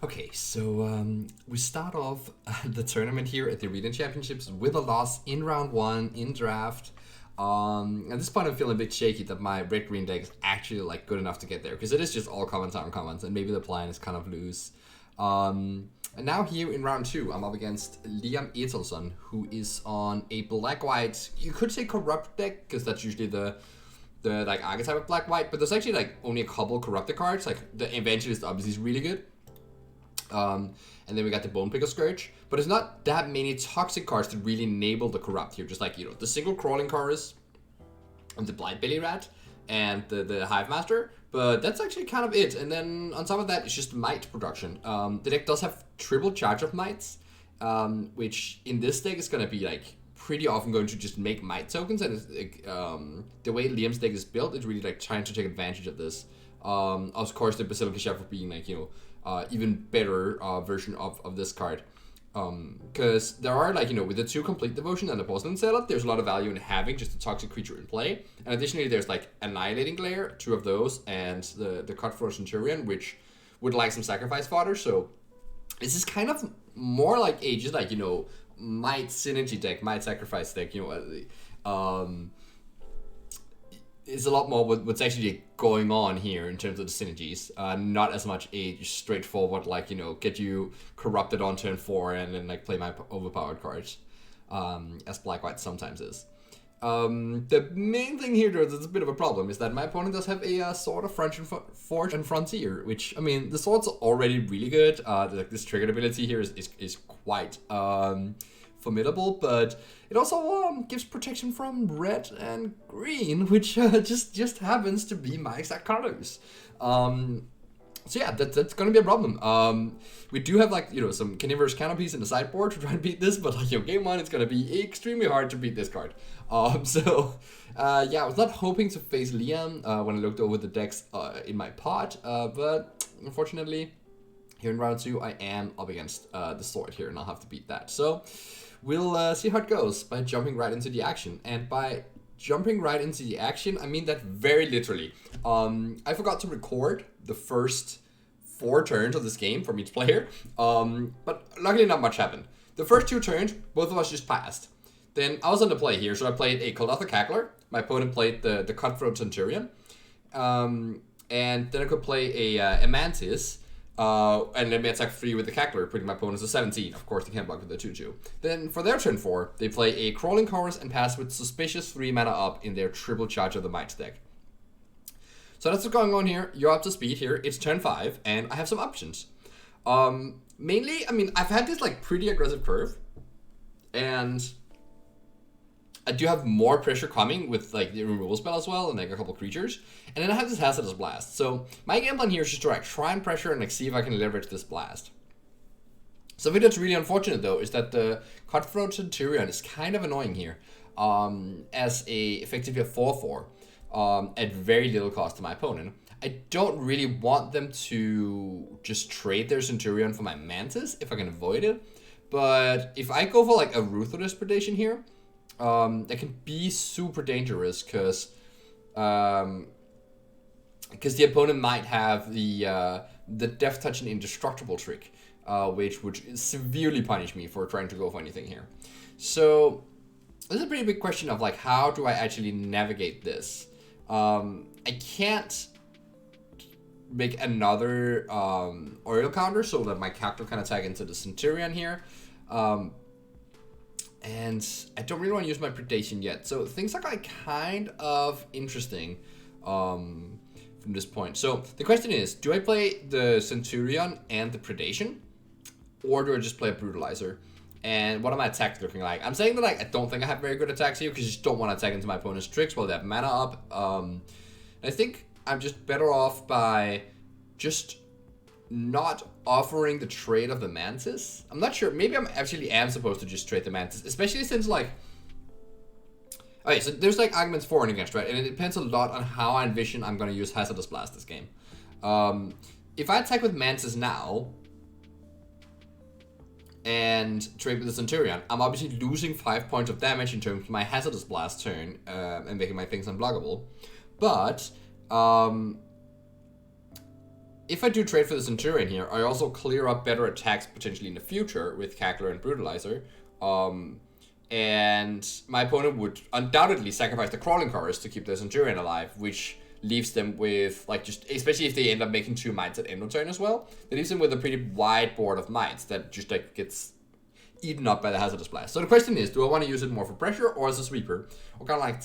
Okay, so we start off the tournament here at the Arena Championships with a loss in round one in draft. At this point, I'm feeling a bit shaky that my red-green deck is actually like good enough to get there because it is just all commons on commons, and maybe the plan is kind of loose. And now here in round two, I'm up against Liam Etelson, who is on a black-white, you could say corrupt deck, because that's usually the like archetype of black-white, but there's actually like only a couple corrupted cards. Like the Evangelist obviously is really good. And then we got the Bone Picker Scourge, but it's not that many toxic cards to really enable the corrupt here. Just like, you know, the single Crawling Chorus, and the Blind Belly Rat, and the Hive Master, but that's actually kind of it. And then on top of that, it's just might production. The deck does have triple charge of mights, which in this deck is gonna be like pretty often going to just make might tokens, and it's, the way Liam's deck is built, it's really like trying to take advantage of this. Of course, the Basilica Chef being like, you know, even better version of this card. Because there are, like, you know, with the 2 Complete Devotion and the Porcelain setup, there's a lot of value in having just a toxic creature in play. And additionally, there's like Annihilating Glare, 2 of those, and the Cutthroat Centurion, which would like some sacrifice fodder. So this is kind of more like a just like, you know, might synergy deck, might sacrifice deck, you know. It's a lot more what's actually going on here in terms of the synergies. Not as much a straightforward, like, you know, get you corrupted on turn 4 and then like play my overpowered cards, as black-white sometimes is. The main thing here that's a bit of a problem is that my opponent does have a Sword of Forge and Frontier, which, I mean, the swords are already really good. Like this triggered ability here is quite formidable, but it also gives protection from red and green, which just happens to be my exact colors. So yeah, that's gonna be a problem. We do have, like, you know, some Carnivorous Canopies in the sideboard to try and beat this, but like, you know, game 1, it's gonna be extremely hard to beat this card. Yeah, I was not hoping to face Liam when I looked over the decks in my pot, but unfortunately, here in round 2, I am up against the sword here, and I'll have to beat that. So we'll see how it goes by jumping right into the action. And by jumping right into the action, I mean that very literally. I forgot to record the first 4 turns of this game from each player, but luckily not much happened. The first 2 turns, both of us just passed. Then I was on the play here, so I played a Kolotha Cackler. My opponent played the Cutthroat Centurion. And then I could play a Mantis. And then we attack 3 with the Cackler, putting my opponents to 17. Of course, they can't block with the 2/2. Then for their turn 4, they play a Crawling Chorus and pass with Suspicious 3 mana up in their triple charge of the Might deck. So that's what's going on here. You're up to speed here. It's turn 5, and I have some options. Mainly, I mean, I've had this like pretty aggressive curve, and I do have more pressure coming with like the removal spell as well, and like a couple creatures. And then I have this Hazardous Blast. So my game plan here is just to like try and pressure and like see if I can leverage this blast. Something that's really unfortunate though is that the Cutthroat Centurion is kind of annoying here, as a effectively a 4/4 at very little cost to my opponent. I don't really want them to just trade their Centurion for my Mantis if I can avoid it. But if I go for like a Ruthless Predation here, that can be super dangerous because the opponent might have the Death Touch and Indestructible trick, which would severely punish me for trying to go for anything here. So this is a pretty big question of like, how do I actually navigate this? I can't make another Oriole counter so that my character can attack into the Centurion here. And I don't really want to use my Predation yet. So things are like kind of interesting from this point. So the question is, do I play the Centurion and the Predation? Or do I just play a Brutalizer? And what are my attacks looking like? I'm saying that like I don't think I have very good attacks here because you just don't want to attack into my opponent's tricks while they have mana up. I think I'm just better off by just not offering the trade of the Mantis. I'm not sure. Maybe I'm actually supposed to just trade the Mantis, especially since like... Okay, so there's like arguments for and against, right? And it depends a lot on how I envision I'm going to use Hazardous Blast this game. If I attack with Mantis now and trade with the Centurion, I'm obviously losing 5 points of damage in terms of my Hazardous Blast turn, and making my things unblockable. But if I do trade for the Centurion here, I also clear up better attacks potentially in the future with Cackler and Brutalizer. And my opponent would undoubtedly sacrifice the Crawling Chorus to keep the Centurion alive, which leaves them with, like, just, especially if they end up making 2 mites at end of turn as well, that leaves them with a pretty wide board of mites that just, like, gets eaten up by the Hazardous Blast. So the question is, do I want to use it more for pressure or as a sweeper? Or kind of like,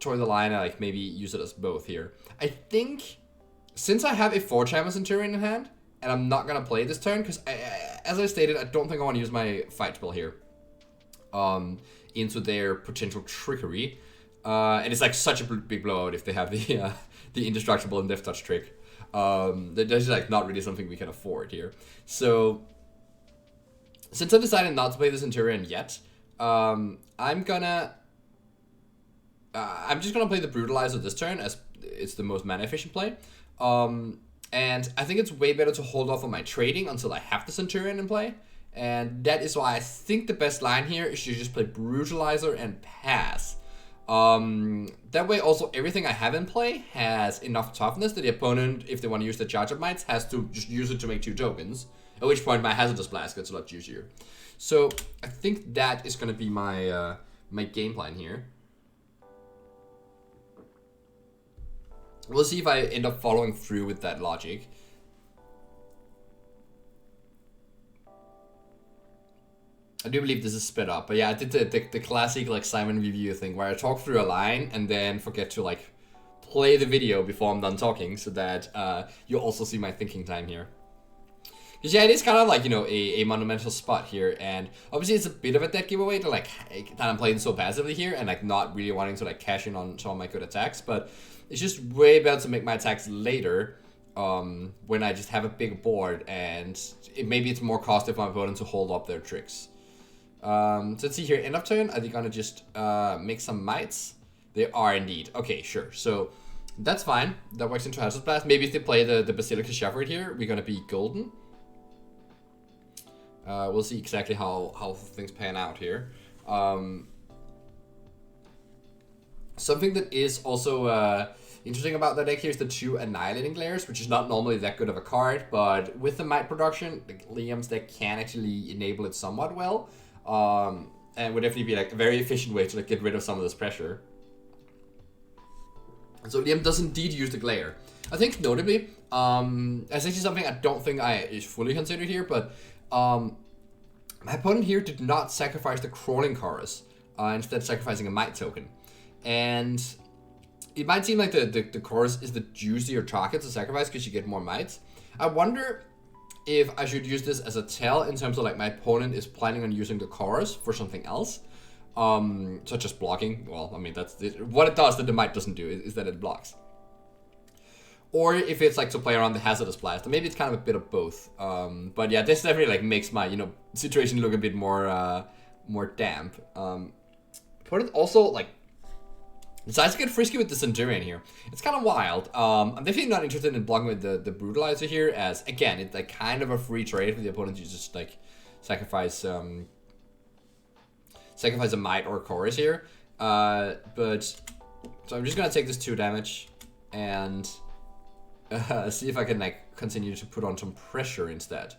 toy the line and, like, maybe use it as both here. I think, since I have a 4-Chamber Centurion in hand, and I'm not going to play this turn, because, as I stated, I don't think I want to use my fight spell here into their potential trickery. And it's like such a big blowout if they have the indestructible and Death Touch trick. That's like not really something we can afford here. So, since I decided not to play the Centurion yet, I'm just gonna play the Brutalizer this turn, as it's the most mana efficient play. And I think it's way better to hold off on my trading until I have the Centurion in play. And that is why I think the best line here is to just play Brutalizer and pass. That way also everything I have in play has enough toughness that the opponent, if they want to use the Charge Up Mites, has to just use it to make 2 tokens. At which point my Hazardous Blast gets a lot juicier. So I think that is going to be my my game plan here. We'll see if I end up following through with that logic. I do believe this is sped up, but yeah, I did the classic like Simon review thing where I talk through a line and then forget to like play the video before I'm done talking, so that you also see my thinking time here. Because yeah, it is kind of like, you know, a monumental spot here, and obviously it's a bit of a dead giveaway to like that I'm playing so passively here and like not really wanting to like cash in on some of my good attacks, but it's just way better to make my attacks later when I just have a big board, and maybe it's more costly for my opponent to hold up their tricks. So let's see here, end of turn, are they gonna just make some mites? They are indeed. Okay, sure. So that's fine. That works into Hazardous Blast. Maybe if they play the Basilica Shepherd here, we're gonna be golden. We'll see exactly how things pan out here. Something that is also interesting about the deck here is the 2 Annihilating Glares, which is not normally that good of a card, but with the Mite production, Liam's deck can actually enable it somewhat well. And would definitely be like a very efficient way to like get rid of some of this pressure. And so Liam does indeed use the Glare. I think notably, that's actually something I don't think is fully considered here, but my opponent here did not sacrifice the Crawling Chorus, instead sacrificing a Mite token. And it might seem like the Chorus is the juicier target to sacrifice because you get more mites. I wonder if I should use this as a tell in terms of like my opponent is planning on using the Chorus for something else, such as blocking. Well, I mean, that's what it does that the Mite doesn't do is that it blocks. Or if it's like to play around the Hazardous Blast, or maybe it's kind of a bit of both. But yeah, this definitely like makes my situation look a bit more more damp. Opponent also like decides to get frisky with the Centurion here. It's kind of wild. I'm definitely not interested in blocking with the Brutalizer here, as again, it's like kind of a free trade for the opponent to just like sacrifice a Mite or a Chorus here. But so I'm just gonna take this 2 damage and see if I can like continue to put on some pressure instead.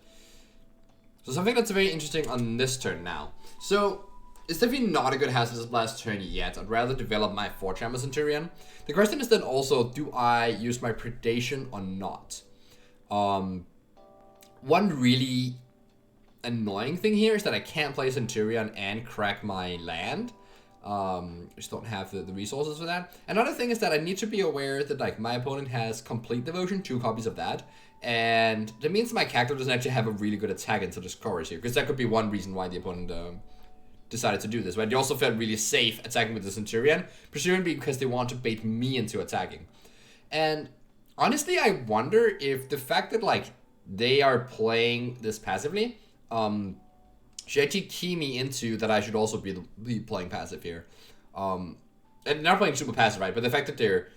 So something that's very interesting on this turn now. So it's definitely not a good Hazardous Blast turn yet. I'd rather develop my 4-Chamber Centurion. The question is then also, do I use my Predation or not? One really annoying thing here is that I can't play Centurion and crack my land. Just don't have the resources for that. Another thing is that I need to be aware that like my opponent has Complete Devotion, 2 copies of that, and that means my character doesn't actually have a really good attack into this Chorus here, because that could be one reason why the opponent decided to do this. Right? They also felt really safe attacking with the Centurion, presumably because they want to bait me into attacking. And honestly, I wonder if the fact that like they are playing this passively should actually key me into that I should also be playing passive here. And not playing super passive, right? But the fact that they're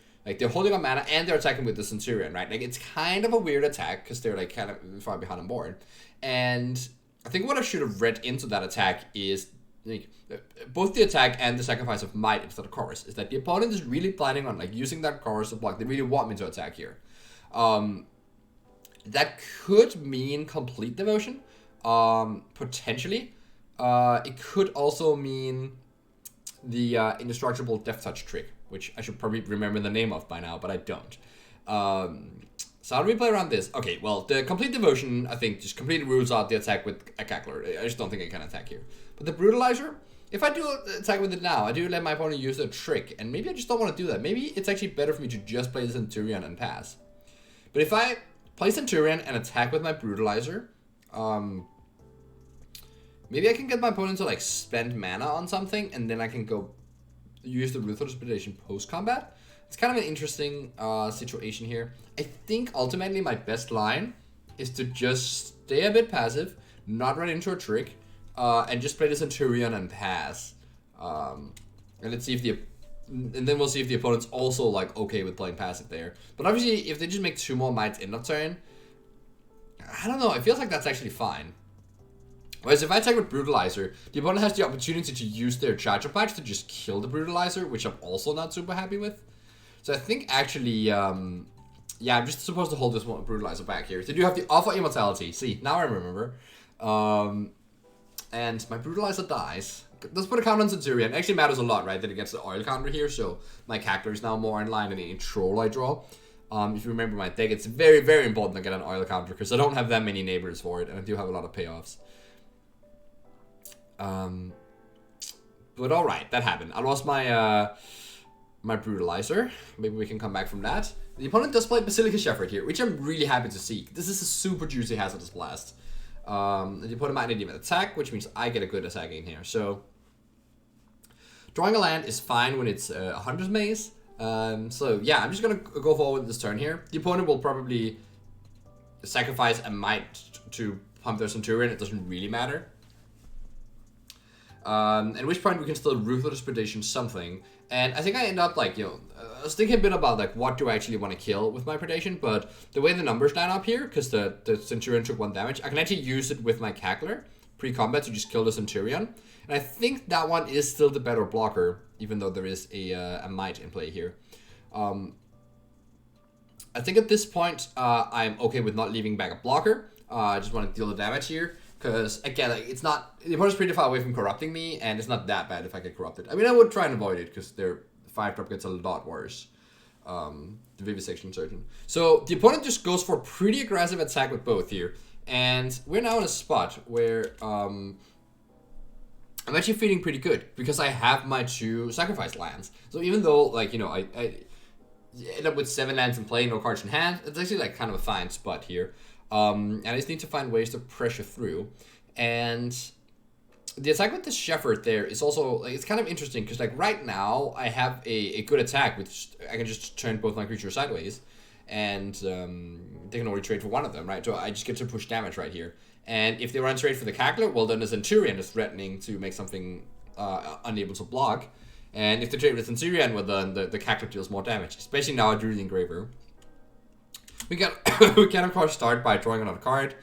holding on mana and they're attacking with the Centurion, right? Like, it's kind of a weird attack because they're like kind of far behind on board. And I think what I should have read into that attack is like, both the attack and the sacrifice of might instead of chorus is that the opponent is really planning on like using that chorus to block. They really want me to attack here. That could mean complete devotion, potentially. It could also mean the indestructible death touch trick, which I should probably remember the name of by now, but I don't. So how do we play around this? Okay, well, the complete devotion, I think, just completely rules out the attack with a cackler. I just don't think I can attack here. But the brutalizer, if I do attack with it now, I do let my opponent use a trick, and maybe I just don't want to do that. Maybe it's actually better for me to just play the Centurion and pass. But if I play Centurion and attack with my brutalizer, maybe I can get my opponent to like spend mana on something, and then I can go use the Ruthless Predation post-combat. It's kind of an interesting situation here. I think ultimately my best line is to just stay a bit passive, not run into a trick, and just play the Centurion and pass. And let's see if and then we'll see if the opponent's also like okay with playing passive there. But obviously, if they just make 2 more mites end of turn, I don't know. It feels like that's actually fine. Whereas if I attack with Brutalizer, the opponent has the opportunity to use their charge up patch to just kill the Brutalizer, which I'm also not super happy with. So I think actually, yeah, I'm just supposed to hold this one Brutalizer back here. They do have the Offer Immortality. See, now I remember. And my Brutalizer dies. Let's put a counter on Centurion. It actually matters a lot, right, that it gets the oil counter here, so my Cackler is now more in line than any troll I draw. If you remember my deck, it's very, very important to get an oil counter, because I don't have that many neighbors for it, and I do have a lot of payoffs. But alright, that happened. I lost my my Brutalizer. Maybe we can come back from that. The opponent does play Basilica Shepherd here, which I'm really happy to see. This is a super juicy Hazardous Blast. The opponent might not even attack, which means I get a good attack in here. So, drawing a land is fine when it's 100 maze. So yeah, I'm just gonna go forward this turn here. The opponent will probably sacrifice a might to pump their Centurion. It doesn't really matter. At which point we can still Ruthless Predation something. And I think I end up like, you know, I was thinking a bit about like what do I actually want to kill with my Predation, but the way the numbers line up here, because the Centurion took 1 damage, I can actually use it with my Cackler pre-combat to just kill the Centurion. And I think that one is still the better blocker, even though there is a might in play here. I think at this point, I'm okay with not leaving back a blocker. I just want to deal the damage here. Because, again, like, it's not... The opponent's pretty far away from corrupting me, and it's not that bad if I get corrupted. I mean, I would try and avoid it, because their 5-drop gets a lot worse. The Vivisection Surgeon. So, the opponent just goes for a pretty aggressive attack with both here. And we're now in a spot where I'm actually feeling pretty good, because I have my 2 sacrifice lands. So, even though, like, you know, I end up with 7 lands in play, no cards in hand, it's actually, like, kind of a fine spot here. And I just need to find ways to pressure through. And the attack with the Shepherd there is also, like, it's kind of interesting, because, like, right now, I have a good attack, which I can just turn both my creatures sideways, and they can only trade for one of them, right? So I just get to push damage right here. And if they run trade for the Cackler, well, then the Centurion is threatening to make something unable to block. And if they trade with the Centurion, well, then the Cackler deals more damage, especially now I drew the Engraver. We can of course start by drawing another card.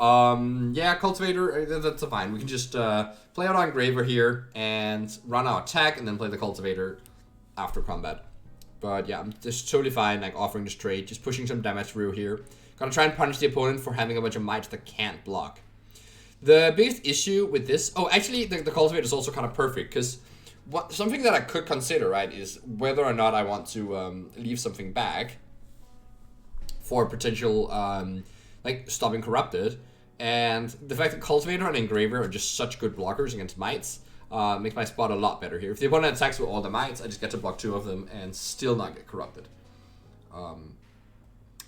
Yeah, Cultivator, that's fine. We can just play out our Engraver here and run our attack and then play the Cultivator after combat. But yeah, I'm just totally fine, like offering this trade, just pushing some damage through here. Gonna try and punish the opponent for having a bunch of mites that can't block. The biggest issue with this, oh, actually the Cultivator is also kind of perfect, because something that I could consider, right, is whether or not I want to leave something back for potential, like, stopping Corrupted. And the fact that Cultivator and Engraver are just such good blockers against mites makes my spot a lot better here. If the opponent attacks with all the mites, I just get to block 2 of them and still not get Corrupted.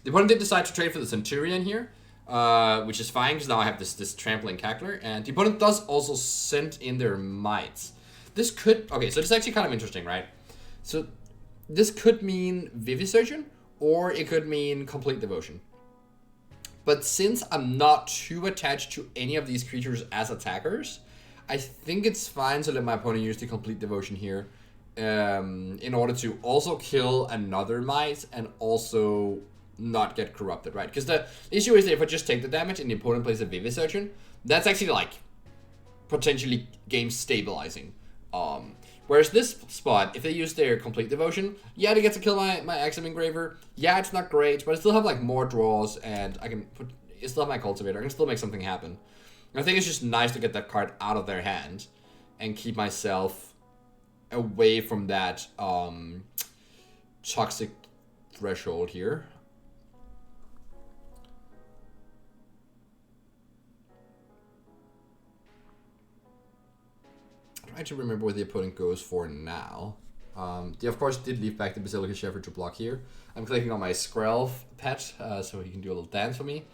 The opponent did decide to trade for the Centurion here, which is fine, because now I have this Trampling Cackler. And the opponent does also send in their mites. This could... Okay, so this is actually kind of interesting, right? So this could mean Vivisection, or it could mean Complete Devotion. But since I'm not too attached to any of these creatures as attackers, I think it's fine to let my opponent use the Complete Devotion here in order to also kill another mite and also not get corrupted, right? Because the issue is that if I just take the damage and the opponent plays a Vivisection, that's actually like potentially game stabilizing. Whereas this spot, if they use their Complete Devotion, yeah, they get to kill my Exim Engraver. Yeah, it's not great, but I still have like more draws, and I still have my Cultivator. I can still make something happen. And I think it's just nice to get that card out of their hand and keep myself away from that toxic threshold here. Trying to remember what the opponent goes for now. They of course did leave back the Basilica Shepherd to block here. I'm clicking on my Skrelv pet so he can do a little dance for me.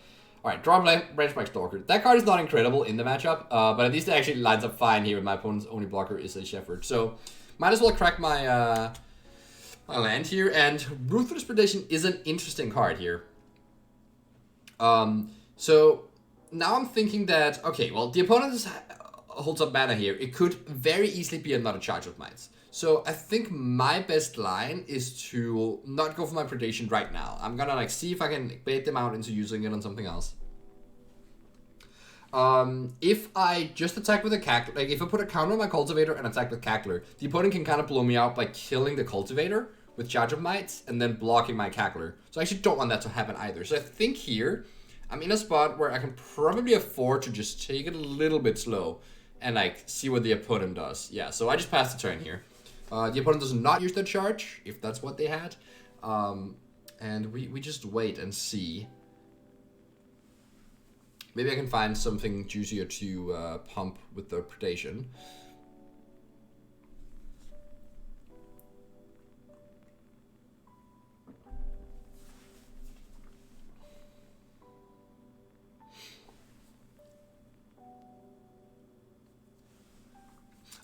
Alright, draw Branchmark Stalker. That card is not incredible in the matchup, but at least it actually lines up fine here when my opponent's only blocker is a Shepherd. So, might as well crack my my land here, and Ruthless Predation is an interesting card here. So, now I'm thinking that, okay, well, the opponent holds up mana here. It could very easily be another Charge of Mites. So I think my best line is to not go for my Predation right now. I'm gonna like see if I can bait them out into using it on something else. If I just attack with a Cackler, like if I put a counter on my Cultivator and attack with Cackler, the opponent can kind of blow me out by killing the Cultivator with Charge of Mites and then blocking my Cackler. So I actually don't want that to happen either. So I think here, I'm in a spot where I can probably afford to just take it a little bit slow and like see what the opponent does. Yeah, so I just passed the turn here. The opponent does not use their charge, if that's what they had. And we just wait and see. Maybe I can find something juicier to pump with the Predation.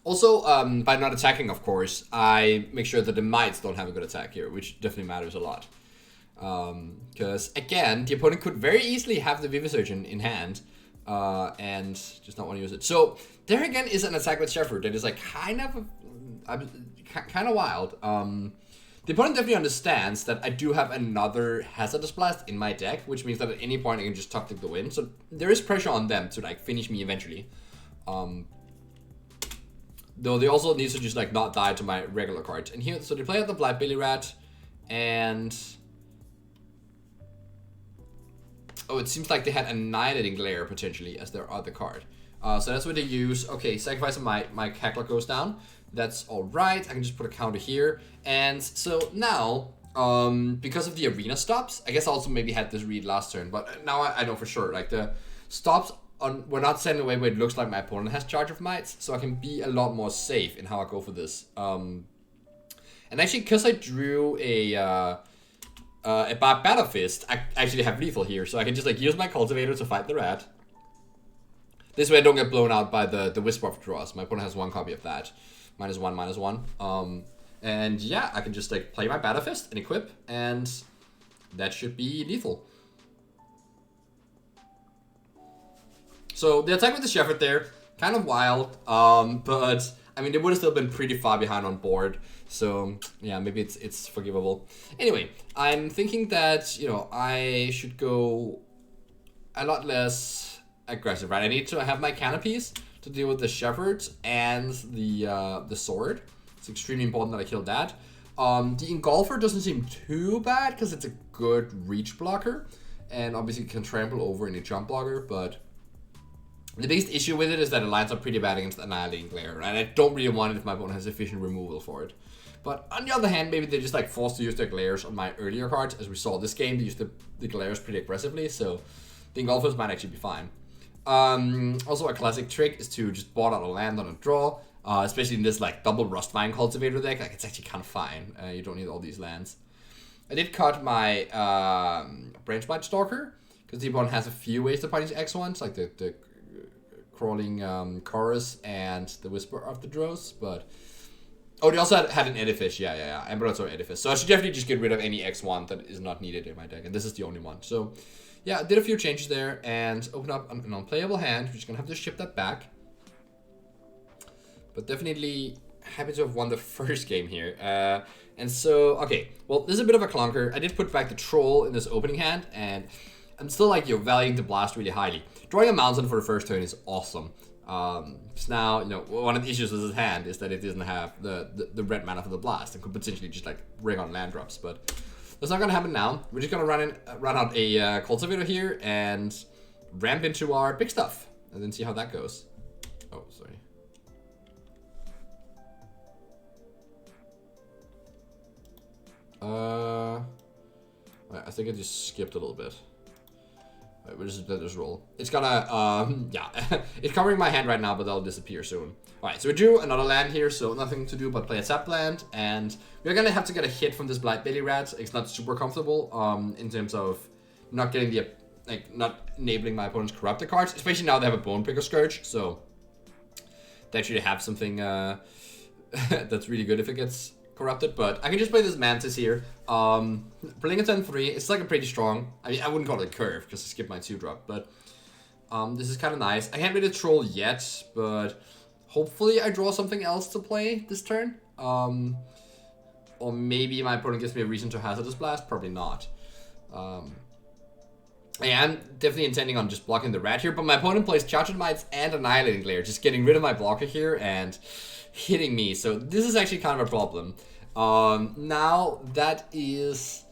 Also, by not attacking, of course, I make sure that the Mites don't have a good attack here, which definitely matters a lot. Because, again, the opponent could very easily have the Vivisurgeon in hand and just not want to use it. So, there again is an attack with Shepherd that is like kind of wild. The opponent definitely understands that I do have another Hazardous Blast in my deck, which means that at any point I can just top-click the win. So, there is pressure on them to like finish me eventually. Though they also need to just like not die to my regular cards. And here, so they play out the Black Billy Rat, and oh, it seems like they had Annihilating Glare potentially as their other card. So that's what they use. Okay, sacrificing my Cackler goes down. That's all right. I can just put a counter here, and so now because of the arena stops, I guess I also maybe had this read last turn, but now I know for sure like the stops. We're not sending away where it looks like my opponent has Charge of Mites, so I can be a lot more safe in how I go for this. And actually, because I drew a Battle Fist, I actually have lethal here, so I can just like use my Cultivator to fight the rat. This way I don't get blown out by the Whisper of draws. My opponent has one copy of that. -1/-1. And yeah, I can just like play my Battle Fist and equip, and that should be lethal. So the attack with the Shepherd there, kind of wild, but I mean, they would have still been pretty far behind on board. So yeah, maybe it's forgivable. Anyway, I'm thinking that, you know, I should go a lot less aggressive, right? I need to have my canopies to deal with the Shepherd and the sword. It's extremely important that I kill that. The Engulfer doesn't seem too bad because it's a good reach blocker, and obviously can trample over any jump blocker, but the biggest issue with it is that it lines up pretty bad against Annihilating Glare, and I don't really want it if my opponent has efficient removal for it. But on the other hand, maybe they're just like forced to use their glares on my earlier cards. As we saw this game, they used the glares pretty aggressively, so the Engulfers might actually be fine. Also, a classic trick is to just board out a land on a draw, especially in this like double Rustvine Cultivator deck. Like, it's actually kind of fine. You don't need all these lands. I did cut my Branchbite Stalker, because the opponent has a few ways to punish X1s, like the Crawling Chorus and the Whisper of the Drows, but oh, they also had an Edifice, yeah, Ambulatory Edifice. So I should definitely just get rid of any X1 that is not needed in my deck, and this is the only one. So yeah, I did a few changes there and open up an unplayable hand. We're just gonna have to ship that back, but definitely happy to have won the first game here. And so, okay, well, this is a bit of a clunker. I did put back the Troll in this opening hand, and I'm still like, valuing the blast really highly. Drawing a mountain for the first turn is awesome. Because now, you know, one of the issues with his hand is that it doesn't have the red mana for the blast and could potentially just like ring on land drops. But that's not gonna happen now. We're just gonna run out a cultivator here and ramp into our big stuff and then see how that goes. Oh, sorry. I think I just skipped a little bit. Right, we'll just let this roll. It's gonna, yeah. It's covering my hand right now, but that'll disappear soon. Alright, so we drew another land here, so nothing to do but play a tap land. And we're gonna have to get a hit from this Blightbelly Rat. It's not super comfortable, in terms of not getting the, like, not enabling my opponent's corrupted cards. Especially now they have a Bonepicker Scourge, so they actually have something, that's really good if it gets corrupted, but I can just play this Mantis here. Playing a 10-3, it's like a pretty strong. I mean, I wouldn't call it a curve because I skipped my 2-drop, but this is kind of nice. I can't really troll yet, but hopefully I draw something else to play this turn. Or maybe my opponent gives me a reason to Hazardous Blast. Probably not. I am definitely intending on just blocking the rat here, but my opponent plays Charged Mites and Annihilating Glare, just getting rid of my blocker here and hitting me. So this is actually kind of a problem. Now that is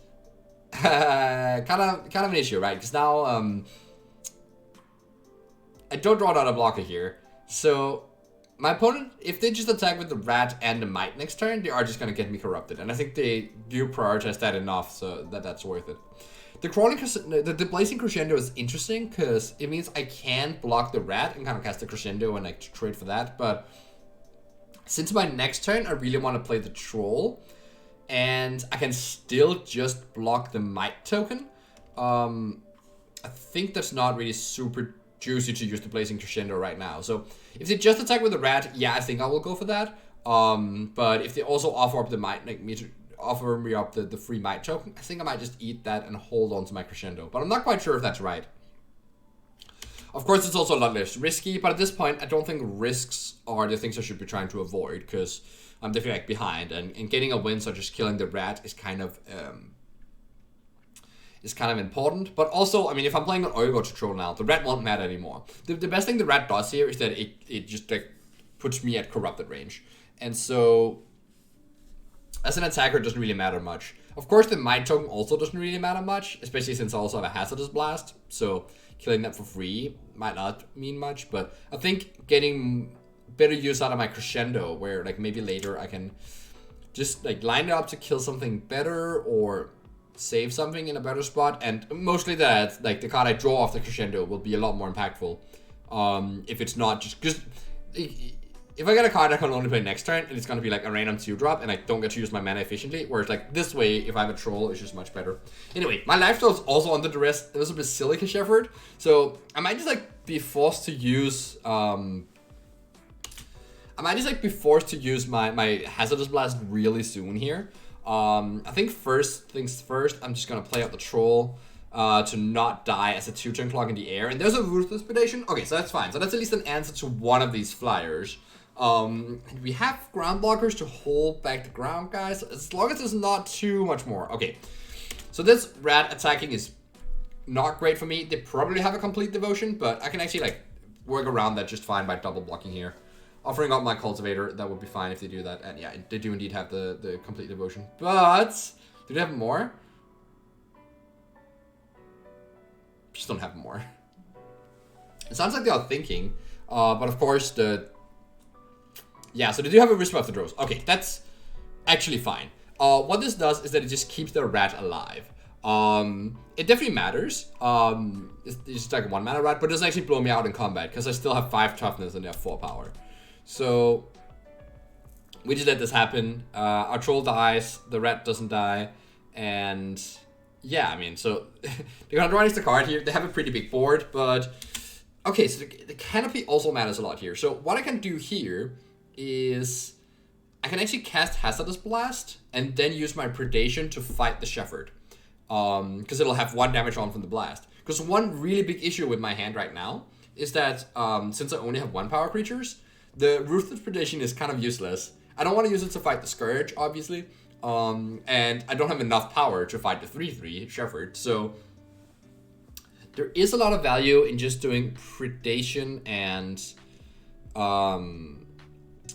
kind of an issue, right? Because now I don't draw another blocker here. So my opponent, if they just attack with the rat and the mite next turn, they are just gonna get me corrupted, and I think they do prioritize that enough so that's worth it. The Blazing Crescendo is interesting because it means I can block the rat and kind of cast the Crescendo and like trade for that, but since my next turn, I really want to play the Troll, and I can still just block the Mite token. I think that's not really super juicy to use the Blazing Crescendo right now. So if they just attack with the Rat, yeah, I think I will go for that. But if they also offer up the Mite, like offer me up the free Mite token, I think I might just eat that and hold on to my Crescendo. But I'm not quite sure if that's right. Of course, it's also a lot less risky, but at this point, I don't think risks are the things I should be trying to avoid, because I'm definitely like behind, and getting a win such as killing the rat is kind of important. But also, I mean, if I'm playing an Urgot to troll now, the rat won't matter anymore. The best thing the rat does here is that it just like puts me at corrupted range, and so as an attacker, it doesn't really matter much. Of course, the Mite token also doesn't really matter much, especially since I also have a Hazardous Blast, so killing that for free might not mean much, but I think getting better use out of my Crescendo, where like maybe later I can just like line it up to kill something better or save something in a better spot, and mostly that like the card I draw off the Crescendo will be a lot more impactful. If it's not just if I get a card I can only play next turn, and it's gonna be like a random 2-drop, and I don't get to use my mana efficiently, whereas like this way, if I have a troll, it's just much better. Anyway, my lifesteal is also under duress. There was a Basilica Shepherd, so I might just like be forced to use my Hazardous Blast really soon here. I think first things first, I'm just gonna play out the troll to not die as a 2-turn clock in the air, and there's a Ruthless Predation. Okay, so that's fine. So that's at least an answer to one of these flyers. And we have ground blockers to hold back the ground guys, as long as there's not too much more. Okay, so this rat attacking is not great for me. They probably have a Complete Devotion, but I can actually like work around that just fine by double blocking here. Offering up my Cultivator, that would be fine if they do that. And yeah, they do indeed have the Complete Devotion. But do they have more? Just don't have more. It sounds like they are thinking, but of course yeah, so they do have a Wisp of the Drows. Okay, that's actually fine. What this does is that it just keeps the rat alive. It definitely matters. It's just like a 1-mana rat, but it doesn't actually blow me out in combat because I still have 5 toughness and they have 4 power. So we just let this happen. Our troll dies, the rat doesn't die, and yeah, I mean, so they're gonna draw the card here. They have a pretty big board, but okay, so the canopy also matters a lot here. So what I can do here is I can actually cast Hazardous Blast and then use my Predation to fight the Shepherd. Because it'll have 1 damage on from the blast. Because one really big issue with my hand right now is that since I only have 1 power creatures, the Ruthless Predation is kind of useless. I don't want to use it to fight the Scourge, obviously. And I don't have enough power to fight the 3/3 Shepherd. So there is a lot of value in just doing Predation and And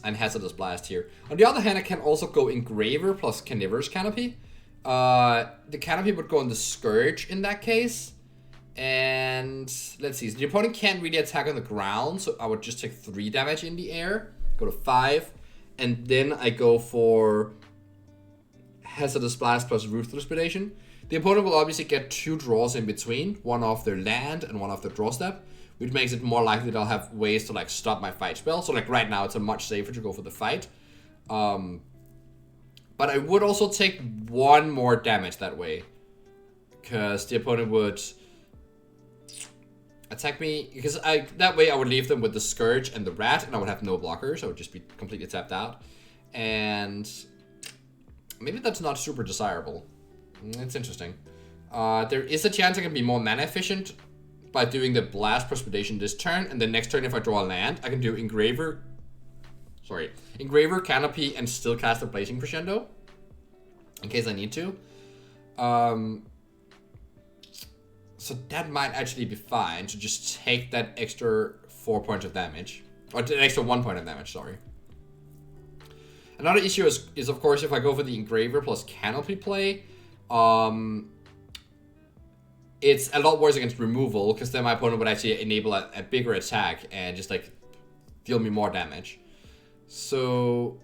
Hazardous Blast here. On the other hand, I can also go Engraver plus Carnivorous Canopy. The Canopy would go on the Scourge in that case. And let's see, so the opponent can't really attack on the ground, so I would just take 3 damage in the air, go to 5, and then I go for Hazardous Blast plus Ruthless Predation. The opponent will obviously get 2 draws in between, one off their land and one off their draw step, which makes it more likely that I'll have ways to like stop my fight spell. So like right now, it's a much safer to go for the fight. But I would also take 1 more damage that way, because the opponent would attack me, because that way I would leave them with the Scourge and the Rat, and I would have no blockers. I would just be completely tapped out. And maybe that's not super desirable. It's interesting. There is a chance I can be more mana efficient by doing the Blast Precipitation this turn, and the next turn if I draw a land, I can do Engraver, Canopy, and still cast a Blazing Crescendo, in case I need to. So that might actually be fine to just take that extra 4 points of damage. Or an extra 1 point of damage, sorry. Another issue is of course, if I go for the Engraver plus Canopy play, it's a lot worse against removal, because then my opponent would actually enable a bigger attack and just like deal me more damage. So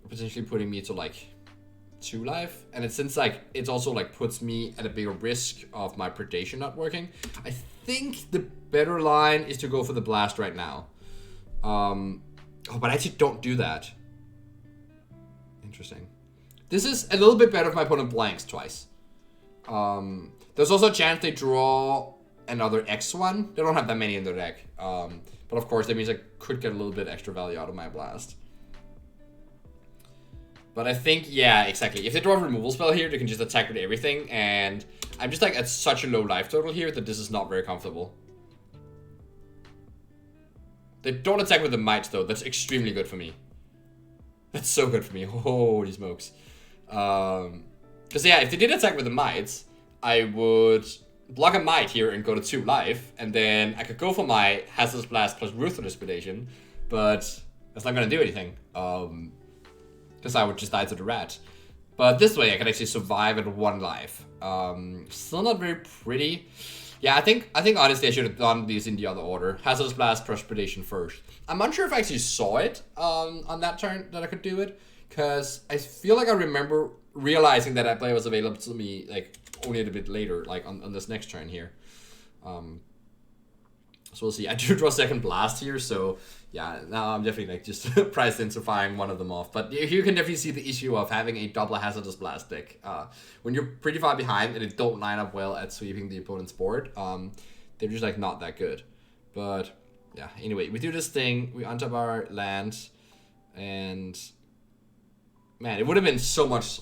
potentially putting me to like 2 life, and since like it's also like puts me at a bigger risk of my predation not working, I think the better line is to go for the blast right now. But I actually don't do that. Interesting. This is a little bit better if my opponent blanks twice. There's also a chance they draw another X1. They don't have that many in their deck. But of course that means I could get a little bit extra value out of my blast. But I think, yeah, exactly. If they draw a removal spell here, they can just attack with everything. And I'm just like at such a low life total here that this is not very comfortable. They don't attack with the mites though. That's extremely good for me. That's so good for me. Holy smokes. Because yeah, if they did attack with the mites, I would block a mite here and go to 2 life. And then I could go for my Hazardous Blast plus Ruthless Predation. But that's not going to do anything. Because I would just die to the rat. But this way I can actually survive at 1 life. Still not very pretty. Yeah, I think honestly I should have done these in the other order. Hazardous Blast, Precipitation first. I'm unsure if I actually saw it on that turn that I could do it. Because I feel like I remember realizing that play was available to me like only a bit later, like on this next turn here. So we'll see. I do draw second blast here, so yeah, now I'm definitely like just priced into firing one of them off. But you can definitely see the issue of having a double Hazardous Blast deck. When you're pretty far behind and it don't line up well at sweeping the opponent's board, they're just like not that good. But yeah, anyway, we do this thing, we untap our land, and man, it would have been so much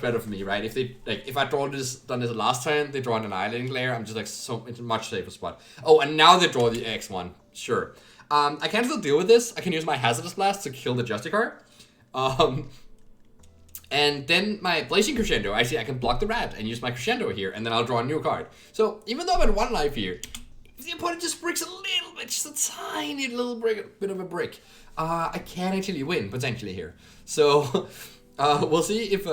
better for me, right? If they if I done this last time, they draw an Annihilating Glare, I'm just like it's a much safer spot. Oh, and now they draw the X1. Sure. I can still deal with this. I can use my Hazardous Blast to kill the Justicar. And then my Blazing Crescendo, actually I can block the rat and use my Crescendo here, and then I'll draw a new card. So even though I'm at 1 life here, if the opponent just bricks a little bit, just a tiny little bit of a brick, I can actually win, potentially here. So we'll see if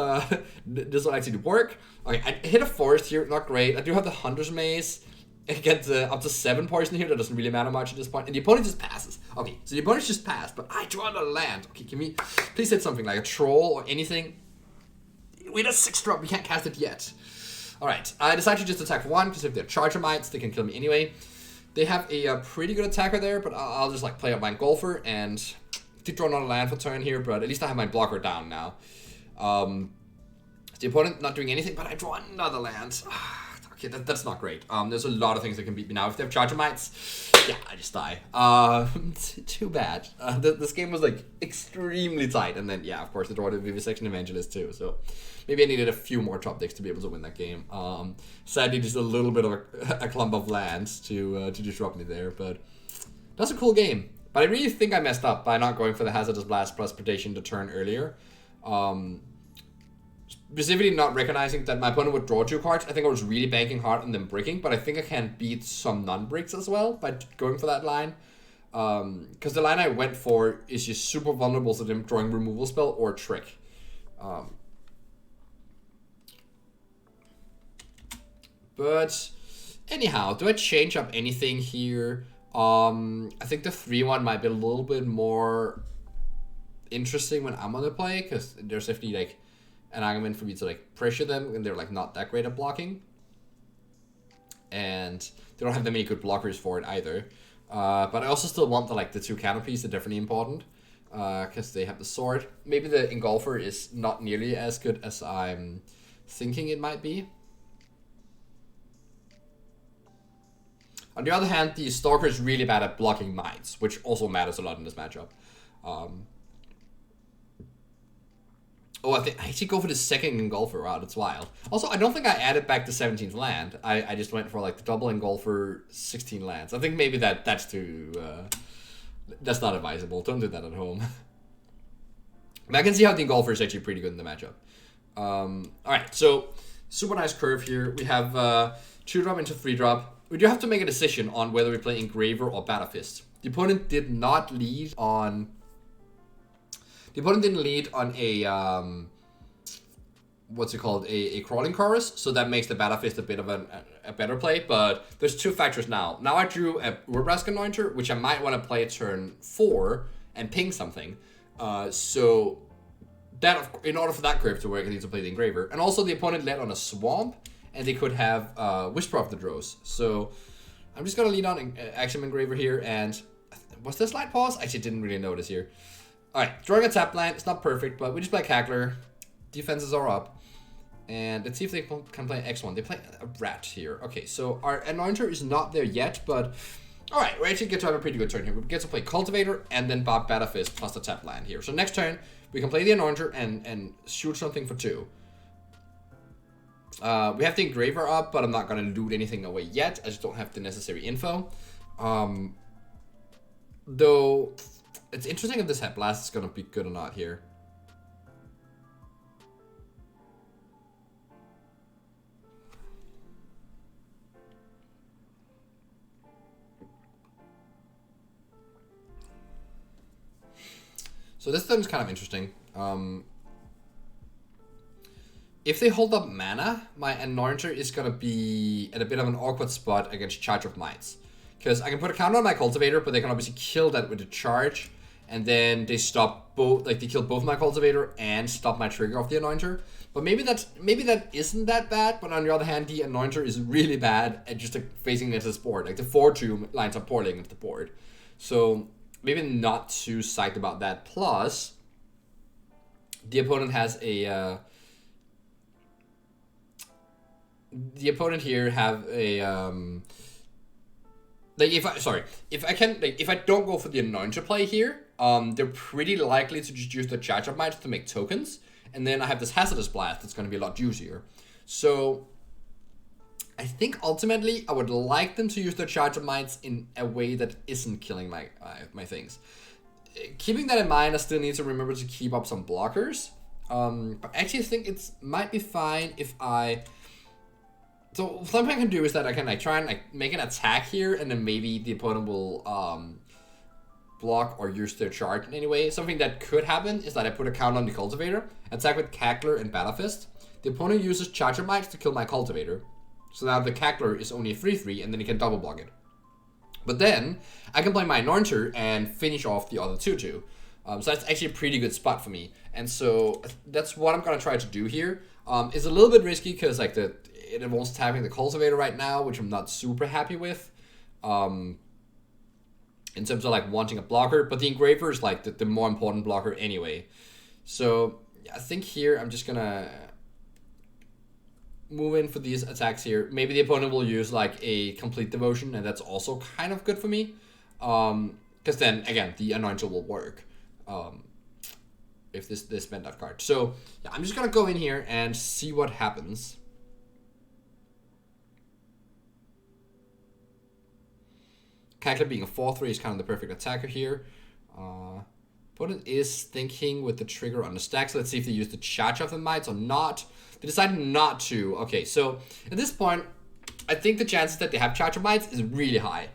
this will actually work. Okay, I hit a forest here, not great. I do have the Hunter's Maze. I get up to 7 poison here. That doesn't really matter much at this point. And the opponent just passes. Okay, so the opponent just passed, but I draw another land. Okay, can we please hit something like a troll or anything? We had a 6-drop. We can't cast it yet. All right, I decide to just attack 1 because if they're Charger Mites, they can kill me anyway. They have a pretty good attacker there, but I'll just like play up my Golfer and did draw another land for turn here, but at least I have my blocker down now. The opponent not doing anything, but I draw another land. Okay, that's not great. There's a lot of things that can beat me now. If they have Charger Mites, yeah, I just die. Too bad. This game was like extremely tight, and then yeah, of course they draw the Vivisection Evangelist too. So maybe I needed a few more top decks to be able to win that game. Sadly, just a little bit of a clump of lands to disrupt me there, but that's a cool game. But I really think I messed up by not going for the Hazardous Blast plus Predation to turn earlier. Specifically not recognizing that my opponent would draw 2 cards. I think I was really banking hard on them bricking, but I think I can beat some non-bricks as well by going for that line. Because the line I went for is just super vulnerable to them drawing removal spell or trick. But anyhow, do I change up anything here? I think the 3-1 might be a little bit more interesting when I'm on the play, because there's definitely like an argument for me to like pressure them when they're like not that great at blocking. And they don't have that many good blockers for it either. But I also still want the 2 canopies, they're definitely important. Because they have the sword. Maybe the Engulfer is not nearly as good as I'm thinking it might be. On the other hand, the Stalker is really bad at blocking mines, which also matters a lot in this matchup. I think I actually go for the second Engulfer. Wow, that's wild. Also, I don't think I added back the 17th land. I just went for like the double Engulfer, 16 lands. I think maybe that's too... that's not advisable. Don't do that at home. But I can see how the Engulfer is actually pretty good in the matchup. Alright, so super nice curve here. We have 2-drop into 3-drop. We do have to make a decision on whether we play Engraver or Battlefist. The opponent did not lead on... The opponent didn't lead on a... what's it called? A Crawling Chorus. So that makes the Battlefist a bit of a better play. But there's 2 factors now. Now I drew a Urabrask Anointer, which I might want to play turn 4 and ping something. So that, in order for that curve to work, I need to play the Engraver. And also the opponent led on a Swamp, and they could have Whisper of the Drows. So I'm just going to lead on Axiom Engraver here. And was there Slight Pause? I actually didn't really notice here. Alright, drawing a tap land. It's not perfect, but we just play Cackler. Defenses are up. And let's see if they can play X1. They play a Rat here. Okay, so our Anointer is not there yet, but... Alright, we actually get to have a pretty good turn here. We get to play Cultivator and then Bob Battlefist plus the tap land here. So next turn, we can play the Anointer and shoot something for 2. We have the Engraver up, but I'm not going to loot anything away yet. I just don't have the necessary info. Though, it's interesting if this Head Blast is going to be good or not here. So this thing's kind of interesting. If they hold up mana, my Anointer is going to be at a bit of an awkward spot against Charge of Mites. Because I can put a counter on my Cultivator, but they can obviously kill that with a charge. And then they stop both, like they kill both my Cultivator and stop my trigger of the Anointer. But maybe that isn't that bad, but on the other hand, the Anointer is really bad at just like facing into this board. Like the 4-2 lines up poorly against the board. So maybe not too psyched about that. Plus, the opponent has a... the opponent here have a... like if I don't go for the Anointer play here, they're pretty likely to just use the Charge of Might to make tokens. And then I have this Hazardous Blast that's going to be a lot juicier. So I think ultimately I would like them to use their Charge of Mights in a way that isn't killing my things. Keeping that in mind, I still need to remember to keep up some blockers. But I actually think it might be fine if I... So something I can do is that I can like try and like make an attack here, and then maybe the opponent will block or use their charge in any way. Something that could happen is that I put a count on the Cultivator, attack with Cackler and Battlefist. The opponent uses Charger Mites to kill my Cultivator. So now the Cackler is only a 3/3, and then he can double block it. But then I can play my Anointer and finish off the other 2/2. So that's actually a pretty good spot for me. And so that's what I'm gonna try to do here. It's a little bit risky because like it involves tapping the Cultivator right now, which I'm not super happy with. In terms of like wanting a blocker, but the Engraver is like the more important blocker anyway. So I think here I'm just gonna move in for these attacks here. Maybe the opponent will use like a Complete Devotion, and that's also kind of good for me. Because then again, the Anointer will work. If they spend that card. So yeah, I'm just gonna go in here and see what happens. Cackler being a 4/3 is kind of the perfect attacker here. Opponent is thinking with the trigger on the stack. So let's see if they use the Charge of the Mites or not. They decided not to. Okay, so at this point, I think the chances that they have Charge of Mites is really high.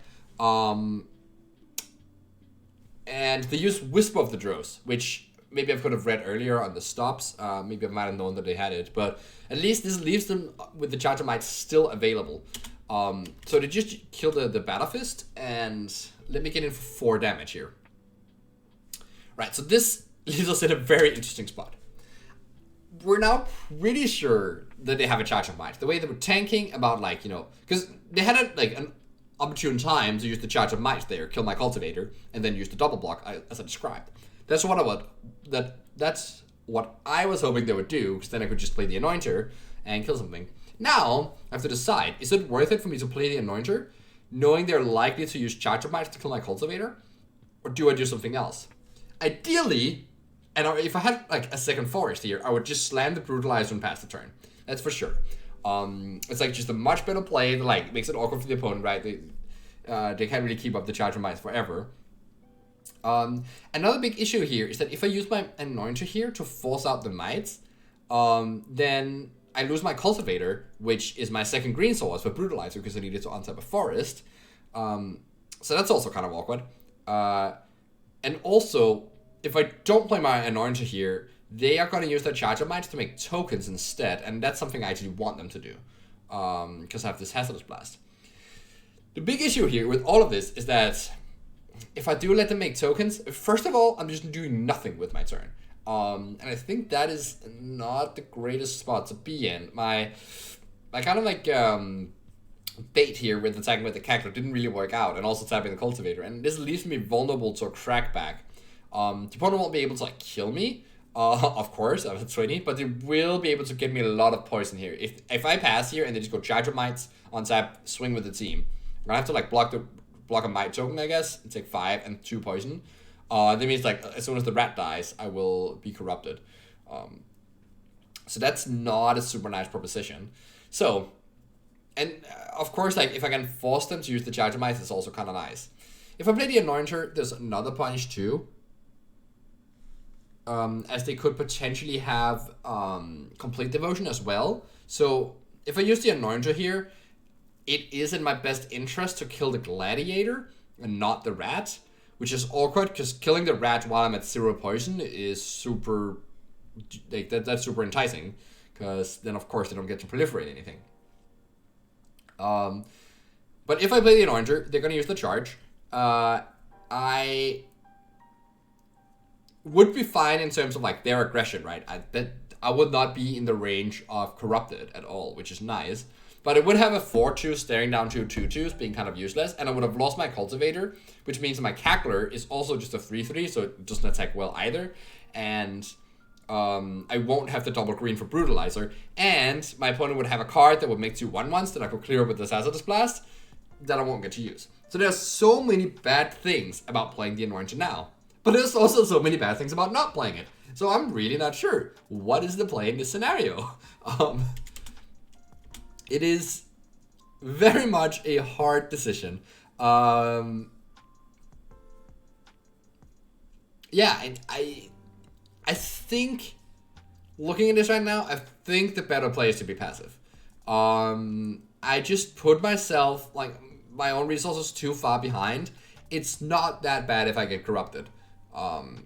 And they use Whisper of the Drows, which maybe I could have read earlier on the stops. Maybe I might have known that they had it, but at least this leaves them with the Charger Might still available. So they just kill the Battle Fist, and let me get in for 4 damage here. Right, so this leaves us in a very interesting spot. We're now pretty sure that they have a Charger Might. The way they were tanking about, like, you know, because they had an opportune time to use the Charge of Might there, kill my Cultivator, and then use the double block as I described. That's what I was hoping they would do, because then I could just play the Anointer and kill something. Now, I have to decide, is it worth it for me to play the Anointer, knowing they're likely to use Charge of Might to kill my Cultivator, or do I do something else? Ideally, and if I had like a second Forest here, I would just slam the Brutalizer and pass the turn. That's for sure. It's like just a much better play that like makes it awkward for the opponent, right? They can't really keep up the Charger Might forever. Another big issue here is that if I use my Anointer here to force out the Mites, then I lose my Cultivator, which is my second green source for Brutalizer because I needed to untap a Forest. So that's also kind of awkward. And also, if I don't play my Anointer here, they are going to use their Charger Might to make tokens instead, and that's something I actually want them to do, because I have this Hazardous Blast. The big issue here with all of this is that if I do let them make tokens, first of all, I'm just doing nothing with my turn. And I think that is not the greatest spot to be in. My kind of like bait here with attacking with the Cackler didn't really work out, and also tapping the Cultivator, and this leaves me vulnerable to a crackback. The opponent won't be able to like kill me, of course, I have 20, but they will be able to get me a lot of poison here. If I pass here and they just go Charger Mites on tap, swing with the team, I'm gonna have to like block a Might token, I guess, and take 5 and 2 poison. That means like as soon as the rat dies, I will be corrupted. So that's not a super nice proposition. So, and of course, like if I can force them to use the Charger Mites, it's also kind of nice. If I play the Anointer, there's another punish too. As they could potentially have Complete Devotion as well. So if I use the Anointer here, it is in my best interest to kill the Gladiator and not the Rat, which is awkward because killing the Rat while I'm at 0 poison is super, like that's super enticing, because then of course they don't get to proliferate anything. But if I play the Anointer, they're gonna use the charge. I would be fine in terms of like their aggression, right? I would not be in the range of Corrupted at all, which is nice. But I would have a 4-2 staring down 2 2-2s being kind of useless, and I would have lost my Cultivator, which means my Cackler is also just a 3-3, so it doesn't attack well either. And I won't have the double green for Brutalizer, and my opponent would have a card that would make 2 1-1s that I could clear with this Hazardous Blast that I won't get to use. So there's so many bad things about playing the Anointer now. But there's also so many bad things about not playing it. So I'm really not sure. What is the play in this scenario? It is very much a hard decision. Yeah, I think, looking at this right now, I think the better play is to be passive. I just put myself, like, my own resources too far behind. It's not that bad if I get corrupted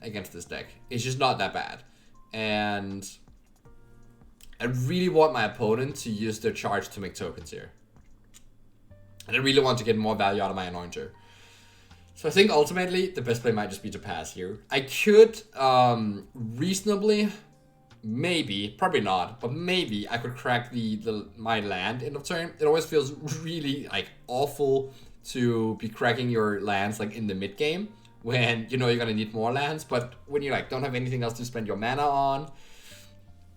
against this deck. It's just not that bad. And I really want my opponent to use their charge to make tokens here. And I really want to get more value out of my Anointer. So I think ultimately the best play might just be to pass here. I could reasonably, maybe, probably not, but maybe I could crack my land end of turn. It always feels really like awful to be cracking your lands like in the mid game when you know you're gonna need more lands, but when you like don't have anything else to spend your mana on,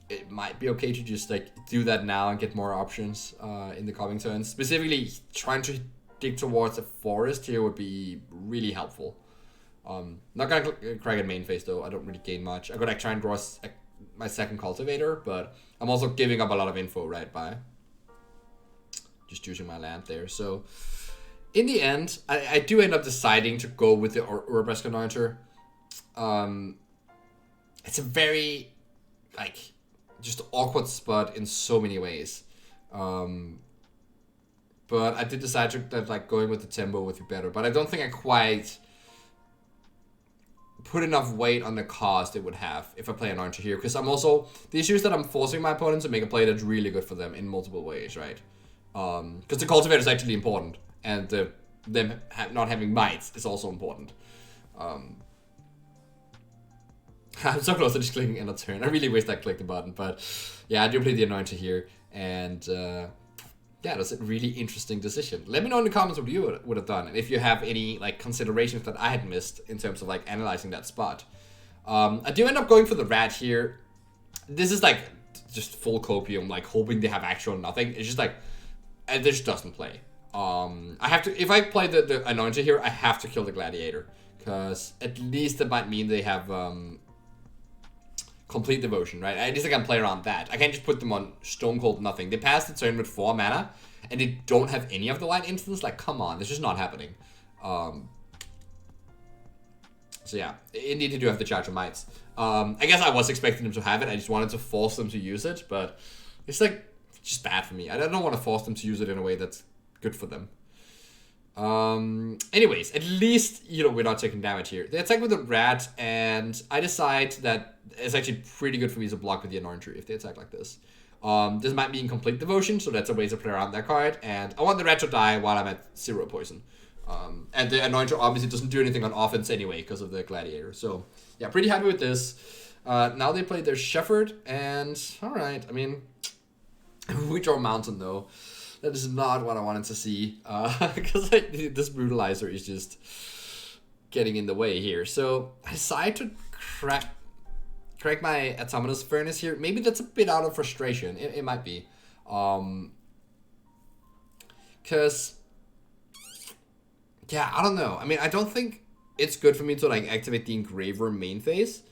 it might be okay to just like do that now and get more options in the coming turns. Specifically, trying to dig towards a forest here would be really helpful. Not gonna crack at main phase though. I don't really gain much. I could like try and draw my second cultivator, but I'm also giving up a lot of info right by just choosing my land there. So in the end, I do end up deciding to go with the Urabrask Anointer. It's a very like just awkward spot in so many ways. But I did decide that like going with the tempo would be better. But I don't think I quite put enough weight on the cost it would have if I play an Archer here. Because I'm also, the issue is that I'm forcing my opponents to make a play that's really good for them in multiple ways, right? Because the Cultivator is actually important, and them not having mites is also important. I'm so close to just clicking end of turn. I really wish I clicked the button, but yeah, I do play the Anointer here, and yeah, that's a really interesting decision. Let me know in the comments what you would have done, and if you have any like considerations that I had missed in terms of like analyzing that spot. I do end up going for the Rat here. This is like just full copium, like hoping they have actual nothing. It's just like, it just doesn't play. I have to, if I play the Anointer here, I have to kill the Gladiator, because at least that might mean they have Complete Devotion, right? At least I can play around that. I can't just put them on Stone Cold Nothing. They pass the turn with 4 mana, and they don't have any of the light instants. Like, come on, this is not happening. So yeah, indeed they do have the Charge of Mites. I guess I was expecting them to have it. I just wanted to force them to use it, but it's like just bad for me. I don't want to force them to use it in a way that's good for them. Anyways, at least, you know, we're not taking damage here. They attack with the Rat, and I decide that it's actually pretty good for me to block with the Anointer if they attack like this. This might be in Complete Devotion, so that's a way to play around that card, and I want the Rat to die while I'm at 0 poison. And the Anointer obviously doesn't do anything on offense anyway because of the Gladiator. So, yeah, pretty happy with this. Now they play their Shepherd, and alright, I mean, we draw Mountain though. That is not what I wanted to see, because this Brutalizer is just getting in the way here. So I decided to crack my Autonomous Furnace here. Maybe that's a bit out of frustration. It might be. Because, yeah, I don't know. I mean, I don't think it's good for me to like activate the Engraver main phase.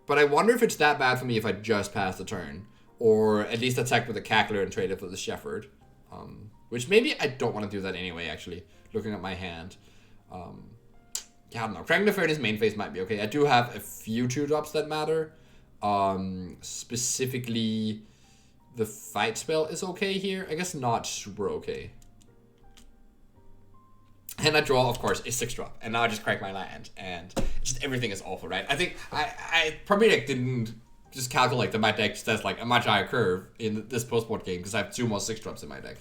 But I wonder if it's that bad for me if I just pass the turn. Or at least attack with the Cackler and trade it for the Shepherd. Which maybe I don't want to do that anyway, actually. Looking at my hand. Yeah, I don't know. Cracking the Furnace main phase might be okay. I do have a few 2-drops that matter. Specifically, the Fight spell is okay here. I guess not super okay. And I draw, of course, a 6-drop. And now I just crack my land. And just everything is awful, right? I think I probably like, didn't just calculate that my deck just has like a much higher curve in this post-board game because I have 2 more 6-drops in my deck.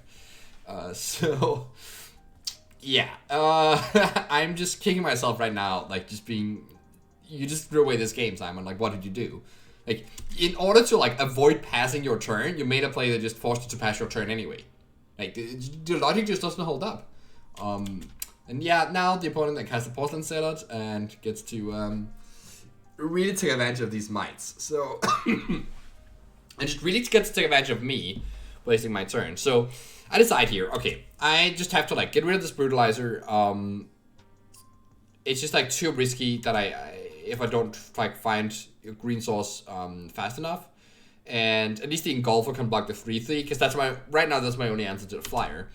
So yeah, I'm just kicking myself right now, like just being, you just threw away this game, Simon. Like, what did you do? Like, in order to like avoid passing your turn, you made a play that just forced you to pass your turn anyway. Like, the logic just doesn't hold up. And yeah, now the opponent like has the Porcelain Zealot and gets to really take advantage of these mites. So, and just really gets to take advantage of me wasting my turn. So, I decide here, okay, I just have to like get rid of this Brutalizer. It's just like too risky that if I don't like find a green source fast enough. And at least the Engulfer can block the 3/3, because that's right now that's my only answer to the Flyer.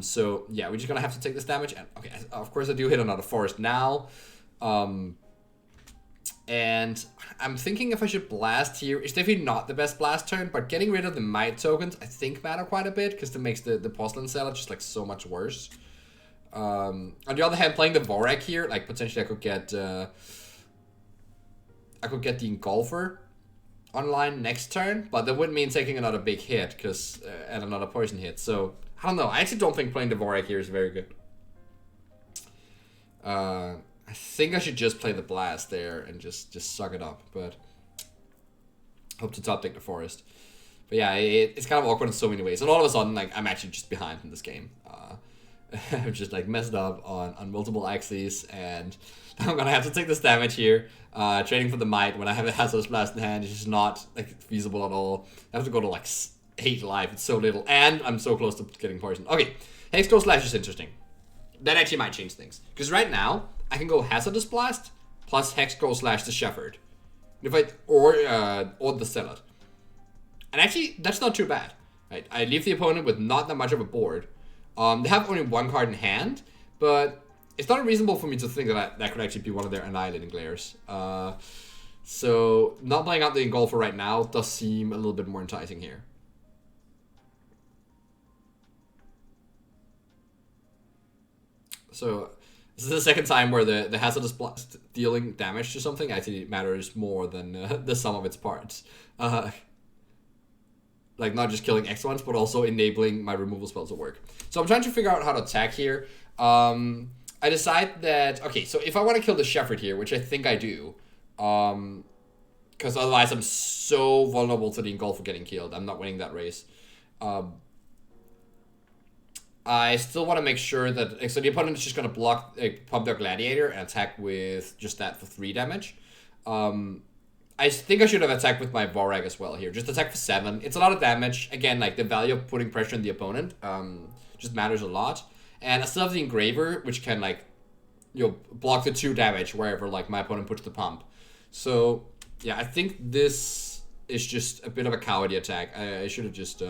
So yeah, we're just gonna have to take this damage. And okay, of course I do hit another Forest now. And I'm thinking if I should blast here. It's definitely not the best blast turn, but getting rid of the Might tokens I think matter quite a bit, because that makes the Porcelain Zealot just like so much worse. On the other hand, playing the Vorak here, like potentially I could get the Engulfer online next turn, but that would mean taking another big hit because and another poison hit. So I don't know. I actually don't think playing the Vorak here is very good. I think I should just play the Blast there and just suck it up, but hope to top deck the Forest. But yeah, it's kind of awkward in so many ways. And all of a sudden, like, I'm actually just behind in this game. I've just like messed up on multiple axes, and I'm gonna have to take this damage here. Trading for the Might when I have a Hazardous Blast in hand is just not like feasible at all. I have to go to like 8 life. It's so little, and I'm so close to getting poisoned. Okay, Hexglow Slash is interesting. That actually might change things, because right now I can go Hazardous Blast plus Hexglow Slash the Shepherd, or the Zealot, and actually that's not too bad. Right, I leave the opponent with not that much of a board. They have only 1 card in hand, but it's not unreasonable for me to think that that could actually be one of their Annihilating Glares. So not playing out the Engulfer right now does seem a little bit more enticing here. So This is the second time where the hazardous blast dealing damage to something actually matters more than the sum of its parts. Like, not just killing X ones, but also enabling my removal spells to work. So I'm trying to figure out how to attack here. I decide that... Okay, so if I want to kill the Shepherd here, which I think I do, because otherwise I'm so vulnerable to the Engulfer getting killed. I'm not winning that race. I still want to make sure that... So the opponent is just going to block, pump their Gladiator and attack with just that for 3 damage. I think I should have attacked with my Vorak as well here. Just attack for 7. It's a lot of damage. Again, like, the value of putting pressure on the opponent just matters a lot. And I still have the Engraver, which can, like, you know, block the 2 damage wherever, like, my opponent puts the pump. So, yeah, I think this is just a bit of a cowardly attack. I should have just...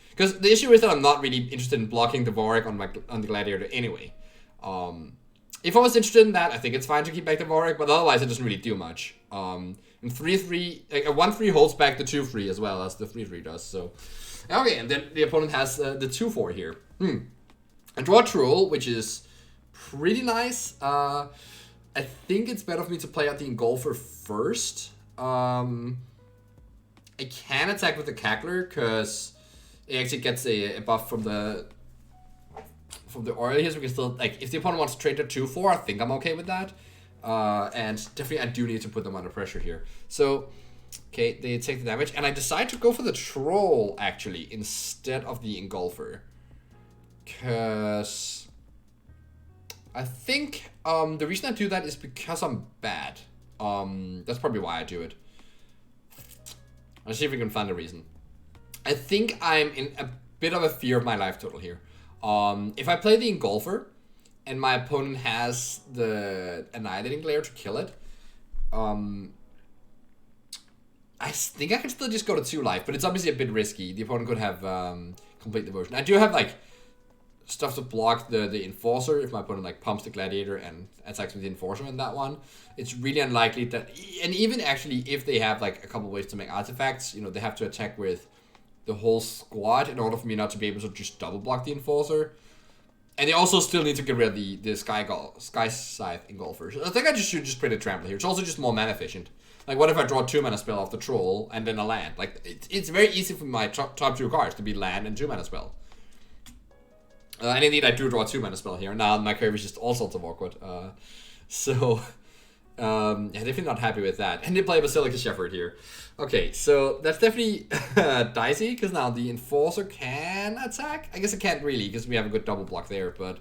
Because the issue is that I'm not really interested in blocking the Vorak on the Gladiator anyway. If I was interested in that, I think it's fine to keep back the Vorak, but otherwise it doesn't really do much. And 3-3, a 1-3 holds back the 2-3 as well as the 3-3 does. So, okay, and then the opponent has the 2-4 here. I draw a Troll, which is pretty nice. I think it's better for me to play out the Engulfer first. I can attack with the Cackler because it actually gets a buff from the oil here, so we can still, like, if the opponent wants to trade to 2-4, I think I'm okay with that. And definitely I do need to put them under pressure here. So, okay, they take the damage, and I decide to go for the Troll, actually, instead of the Engulfer. Because I think the reason I do that is because I'm bad. That's probably why I do it. Let's see if we can find a reason. I think I'm in a bit of a fear of my life total here. If I play the Engulfer and my opponent has the Annihilating Glare to kill it, I think I can still just go to 2 life, but it's obviously a bit risky. The opponent could have Complete Devotion. I do have, like, stuff to block the Enforcer if my opponent, like, pumps the Gladiator and attacks with the Enforcer in that one. It's really unlikely that... And even actually, if they have, like, a couple ways to make artifacts, you know, they have to attack with the whole squad in order for me not to be able to just double block the Enforcer. And they also still need to get rid of the Sky Scythe Engulfer. So I think I should just play the Trampler here. It's also just more mana efficient. Like, what if I draw a 2-mana spell off the Troll and then a land? Like, it's very easy for my top 2 cards to be land and 2-mana spell. And indeed, I do draw a 2-mana spell here. Now my curve is just all sorts of awkward. Yeah, definitely not happy with that. And they play Basilica Shepherd here. Okay, so that's definitely dicey, because now the Enforcer can attack. I guess it can't really, because we have a good double block there, but...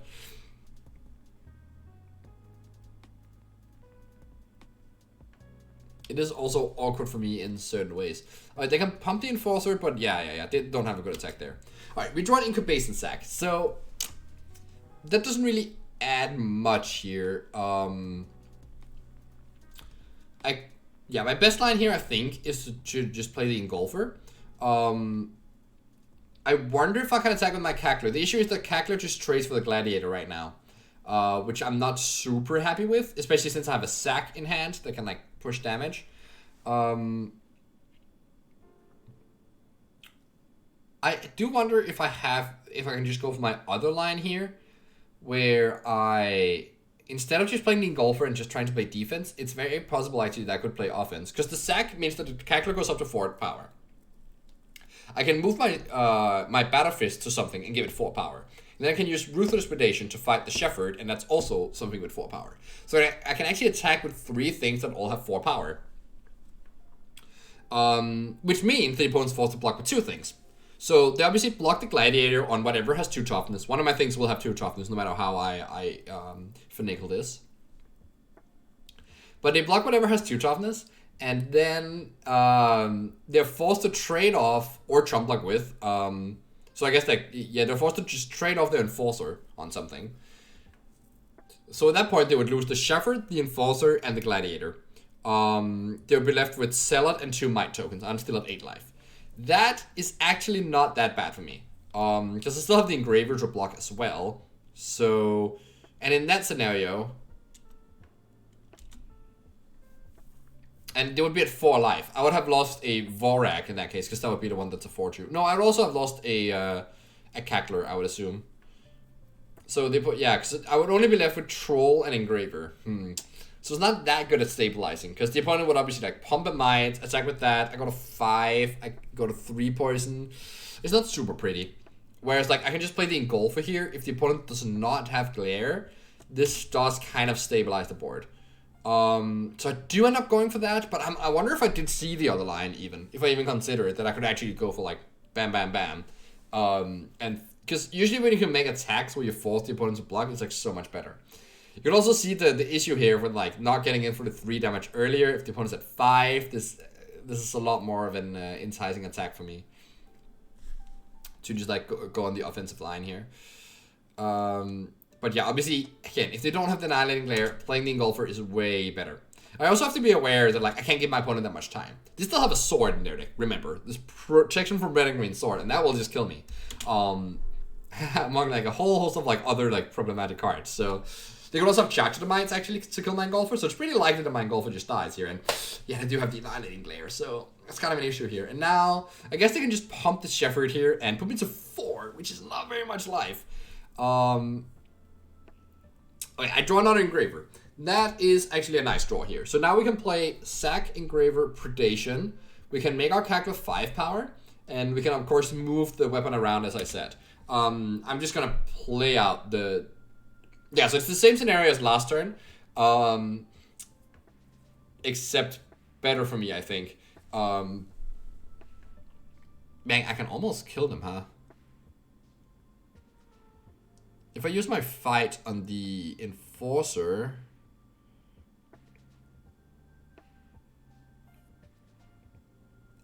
It is also awkward for me in certain ways. Alright, they can pump the Enforcer, but yeah, they don't have a good attack there. Alright, we draw an Incubation Sac. So, that doesn't really add much here. Yeah, my best line here, I think, is to just play the Engulfer. I wonder if I can attack with my Cackler. The issue is that Cackler just trades for the Gladiator right now, which I'm not super happy with, especially since I have a Sack in hand that can, like, push damage. I do wonder if I can just go for my other line here, where instead of just playing the Engulfer and just trying to play defense, it's very possible actually that I could play offense. Because the Sack means that the Cackler goes up to 4 power. I can move my my Battle Fist to something and give it 4 power. And then I can use Ruthless Predation to fight the Shepherd, and that's also something with 4 power. So I can actually attack with 3 things that all have 4 power. Which means the opponent's forced to block with 2 things. So they obviously block the Gladiator on whatever has 2 toughness. One of my things will have 2 toughness, no matter how I finagle this. But they block whatever has 2 toughness, and then they're forced to trade off or chump block with. So I guess they're forced to just trade off their Enforcer on something. So at that point, they would lose the Shepherd, the Enforcer, and the Gladiator. They would be left with Zealot and 2 Might tokens. I'm still at 8 life. That is actually not that bad for me. Because I still have the Engraver to block as well. So, and in that scenario, and they would be at 4 life. I would have lost a Vorak in that case, because that would be the one that's a 4-2. No, I would also have lost a Cackler, I would assume. So they put, yeah, because I would only be left with Troll and Engraver. So it's not that good at stabilizing, because the opponent would obviously like pump a Might, attack with that. I go to 5, I go to 3 poison. It's not super pretty. Whereas like I can just play the Engulfer here. If the opponent does not have Glare, this does kind of stabilize the board. So I do end up going for that, but I wonder if I did see the other line even, if I even consider it, that I could actually go for like bam, bam, bam. And because usually when you can make attacks where you force the opponent to block, it's like so much better. You can also see the issue here with like not getting in for the 3 damage earlier. If the opponent's at 5, this is a lot more of an enticing attack for me to just like go on the offensive line here. But yeah, obviously, again, if they don't have the Annihilating Glare, playing the Engulfer is way better. I also have to be aware that like I can't give my opponent that much time. They still have a sword in their deck, remember. This protection from red and green sword, and that will just kill me. Among like a whole host of like other like problematic cards. So they could also have Charge to the Mites actually to kill my Engulfer, so it's pretty likely that my Engulfer just dies here. And yeah, I do have the Annihilating Glare, so that's kind of an issue here. And now, I guess they can just pump the Shepherd here and put me to 4, which is not very much life. Okay, I draw another Engraver. That is actually a nice draw here. So now we can play Sack, Engraver, Predation. We can make our Cackler 5 power. And we can, of course, move the weapon around, as I said. I'm just going to play out the... Yeah, so it's the same scenario as last turn. Except better for me, I think. Man, I can almost kill them, huh? If I use my fight on the Enforcer...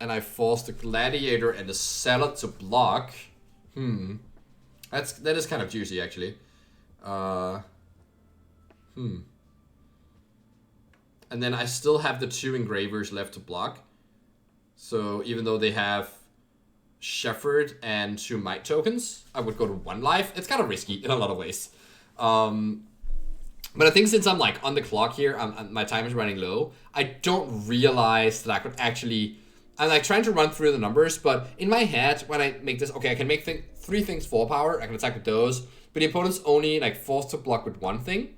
and I force the Gladiator and the Zealot to block... That is kind of juicy, actually. And then I still have the 2 Engravers left to block. So even though they have Shepherd and 2 Might tokens, I would go to 1 life. It's kind of risky in a lot of ways. But I think since I'm like on the clock here, my time is running low, I don't realize that I could actually... I'm like trying to run through the numbers, but in my head, when I make this, okay, I can make 3 things 4 power, I can attack with those, but the opponent's only like forced to block with 1 thing,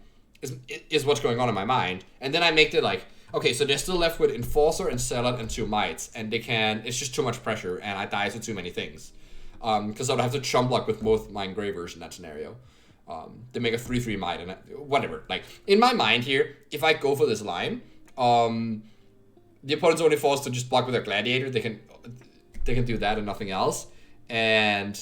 is what's going on in my mind. And then I make it like, okay, so they're still left with Enforcer and Zealot and 2 Mites, and they can, it's just too much pressure, and I die to too many things. Because I would have to chump block with both my Engravers in that scenario. They make a 3/3 Might, and whatever. Like, in my mind here, if I go for this line, the opponent's only forced to just block with their Gladiator. They can do that and nothing else. And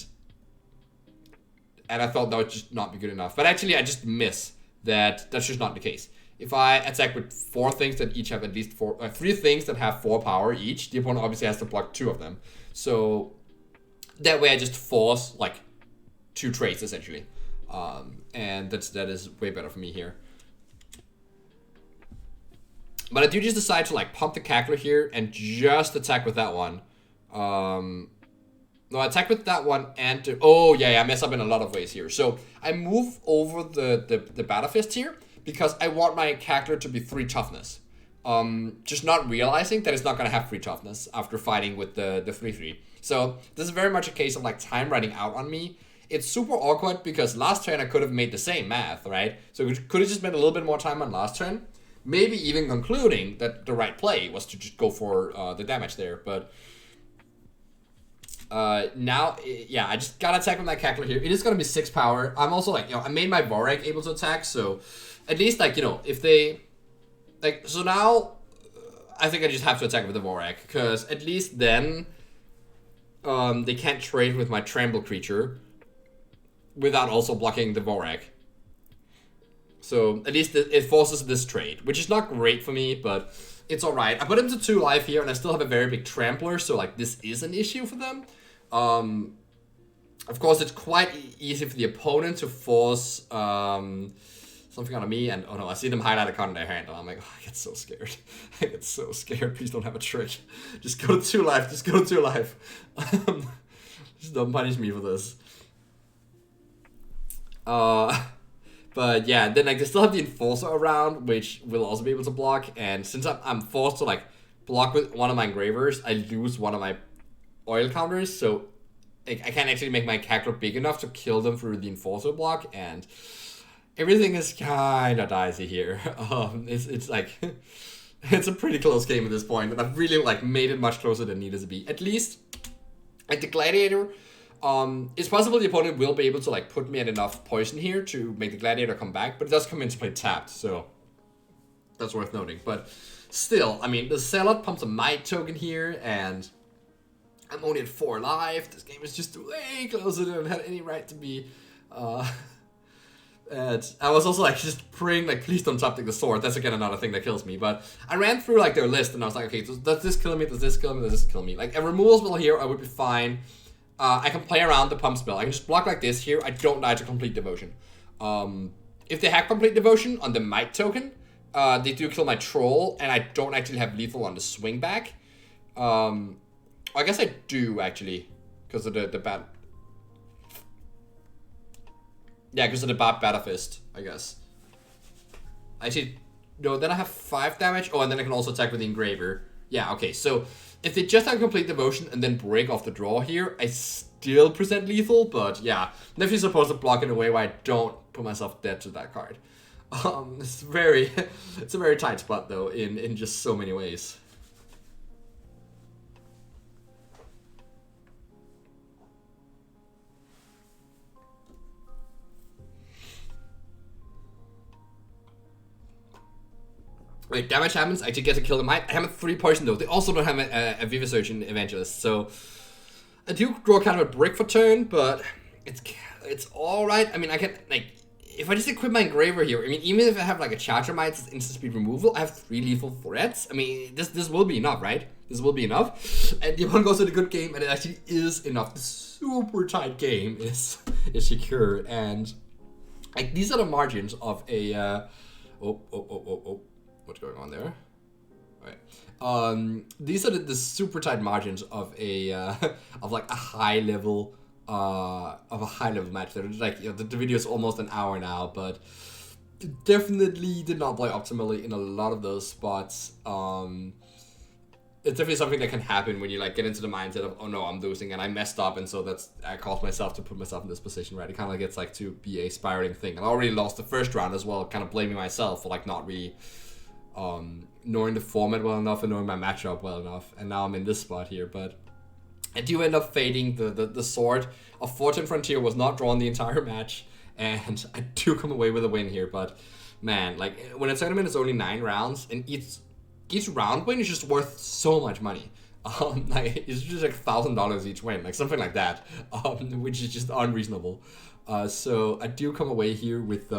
I felt that would just not be good enough. But actually, I just miss that that's just not the case. If I attack with 4 things that each have at least 3 things that have 4 power each, the opponent obviously has to block 2 of them. So that way I just force like 2 traits essentially. And that is way better for me here. But I do just decide to like pump the Cackler here and just attack with that one. No, I attack with that one and I mess up in a lot of ways here. So I move over the Battle Fist here because I want my Cackler to be 3 toughness. Just not realizing that it's not gonna have 3 toughness after fighting with the 3/3. So this is very much a case of like time running out on me. It's super awkward because last turn I could have made the same math, right? So we could have just spent a little bit more time on last turn. Maybe even concluding that the right play was to just go for the damage there. But now, yeah, I just gotta attack with that Cackler here. It is gonna be 6 power. I'm also like, I made my Vorak able to attack. So at least like, if they... like, so now I think I just have to attack with the Vorak. Because at least then they can't trade with my Trample creature without also blocking the Vorak. So at least it forces this trade, which is not great for me, but it's alright. I put him to 2 life here, and I still have a very big Trampler, so like this is an issue for them. Of course, it's quite easy for the opponent to force something on me, and oh no, I see them highlight a card in their hand, and I'm like, oh, I get so scared. I get so scared. Please don't have a trick. Just go to 2 life. Just go to 2 life. Just don't punish me for this. But yeah, then like they still have the Enforcer around, which will also be able to block. And since I'm forced to like block with one of my Engravers, I lose one of my oil counters. So like, I can't actually make my character big enough to kill them through the Enforcer block, and everything is kind of dicey here. It's like it's a pretty close game at this point, and I've really like made it much closer than it needed to be. At least, like the Gladiator, it's possible the opponent will be able to like put me at enough poison here to make the Gladiator come back, but it does come into play tapped, so that's worth noting. But still, I mean, the Zealot pumps a Might token here, and I'm only at 4 life. This game is just way closer than it had any right to be. And I was also like just praying like, please don't top deck the sword. That's again another thing that kills me. But I ran through like their list and I was like, okay, so does this kill me? Does this kill me? Does this kill me? Like a removal spell here, I would be fine. I can play around the pump spell. I can just block like this here. I don't die to Complete Devotion. If they have Complete Devotion on the Might token, they do kill my Troll, and I don't actually have lethal on the swing back. I guess I do actually, because of the bad. Yeah, because of the bad Battle Fist, I guess. Actually, no, then I have 5 damage. Oh, and then I can also attack with the Engraver. Yeah, okay, so if they just have Complete Devotion and then break off the draw here, I still present lethal, but yeah, definitely supposed to block in a way where I don't put myself dead to that card. It's a very tight spot though, in just so many ways. Wait, damage happens, I actually get to kill them. I have 3 poison though. They also don't have a Vivisearch in Evangelist, so I do draw kind of a brick for turn, but it's alright. I mean, I can, like, if I just equip my Engraver here, I mean, even if I have like a Charger Might instant speed removal, I have 3 lethal threats. I mean, this will be enough, right? This will be enough. And the opponent goes to the good game, and it actually is enough. The super tight game is secure, and like these are the margins of a what's going on there? All right. These are the super tight margins of a of like a high level match. They're like, you know, the video is almost an hour now, but definitely did not play optimally in a lot of those spots. It's definitely something that can happen when you like get into the mindset of, oh no, I'm losing and I messed up, and so I caused myself to put myself in this position, right? It kind of gets like to be a spiraling thing. And I already lost the first round as well, kind of blaming myself for like not really knowing the format well enough and knowing my matchup well enough, and now I'm in this spot here. But I do end up fading the Sword of Fortune Frontier was not drawn the entire match, and I do come away with a win here. But man, like when a tournament is only 9 rounds and each round win is just worth so much money. Like it's just like $1,000 each win, like something like that, which is just unreasonable. So I do come away here with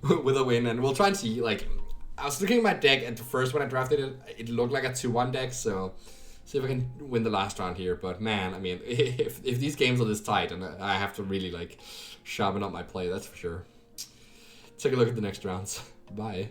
with a win, and we'll try and see. Like I was looking at my deck at the first when I drafted it, it looked like a 2-1 deck. So see if I can win the last round here. But man, I mean, if these games are this tight, and I have to really like sharpen up my play, that's for sure. Take a look at the next rounds. Bye.